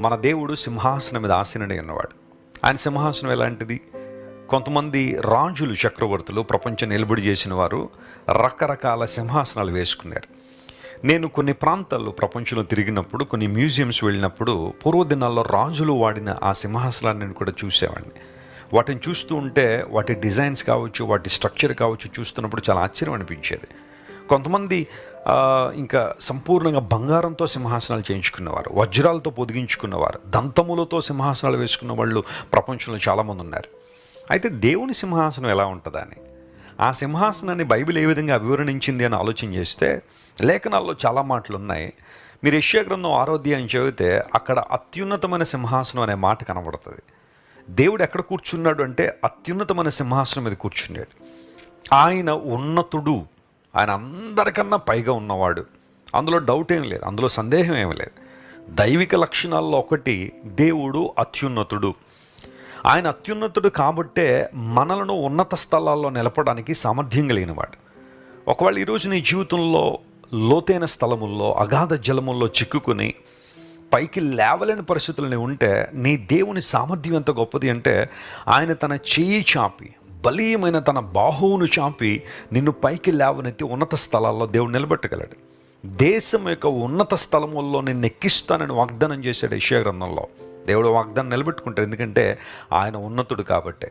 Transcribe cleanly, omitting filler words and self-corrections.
మన దేవుడు సింహాసనం మీద ఆసీనుడై ఉన్నవాడు. ఆయన సింహాసనం ఎలాంటిది? కొంతమంది రాజులు, చక్రవర్తులు, ప్రపంచం నిలబడి చేసిన వారు రకరకాల సింహాసనాలు వేసుకున్నారు. నేను కొన్ని ప్రాంతాల్లో ప్రపంచంలో తిరిగినప్పుడు, కొన్ని మ్యూజియంస్ వెళ్ళినప్పుడు పూర్వదినాల్లో రాజులు వాడిన ఆ సింహాసనాన్ని నేను కూడా చూసేవాడిని. వాటిని చూస్తూ ఉంటే వాటి డిజైన్స్ కావచ్చు, వాటి స్ట్రక్చర్ కావచ్చు, చూస్తున్నప్పుడు చాలా ఆశ్చర్యం అనిపించేది. కొంతమంది ఇంకా సంపూర్ణంగా బంగారంతో సింహాసనాలు చేయించుకున్నవారు, వజ్రాలతో పొదిగించుకున్నవారు, దంతములతో సింహాసనాలు వేసుకున్న వాళ్ళు ప్రపంచంలో చాలామంది ఉన్నారు. అయితే దేవుని సింహాసనం ఎలా ఉంటుందని, ఆ సింహాసనాన్ని బైబిల్ ఏ విధంగా వివరణించింది అని ఆలోచన చేస్తే లేఖనాల్లో చాలా మాటలు ఉన్నాయి. మీరు యెషయా గ్రంథం 6వ అధ్యాయం చదివితే అక్కడ అత్యున్నతమైన సింహాసనం అనే మాట కనబడుతుంది. దేవుడు ఎక్కడ కూర్చున్నాడు అంటే అత్యున్నతమైన సింహాసనం మీద కూర్చున్నాడు. ఆయన ఉన్నతుడు, ఆయన అందరికన్నా పైగా ఉన్నవాడు. అందులో డౌట్ ఏం లేదు, అందులో సందేహం ఏమి లేదు. దైవిక లక్షణాల్లో ఒకటి దేవుడు అత్యున్నతుడు. ఆయన అత్యున్నతుడు కాబట్టే మనలను ఉన్నత స్థలాల్లో నిలపడానికి సామర్థ్యం కలిగినవాడు. ఒకవేళ ఈరోజు నీ జీవితంలో లోతైన స్థలముల్లో, అగాధ జలముల్లో చిక్కుకుని పైకి లేవలేని పరిస్థితులని ఉంటే నీ దేవుని సామర్థ్యం ఎంత గొప్పది అంటే ఆయన తన చెయ్యి చాపి, బలీయమైన తన బాహువును చాపి నిన్ను పైకి లేవనెత్తి ఉన్నత స్థలాల్లో దేవుడు నిలబెట్టగలడు. దేశం యొక్క ఉన్నత స్థలముల్లో నిన్ను ఎక్కిస్తానని వాగ్దానం చేశాడు యెషయా గ్రంథంలో. దేవుడు వాగ్దానం నిలబెట్టుకుంటాడు, ఎందుకంటే ఆయన ఉన్నతుడు కాబట్టే.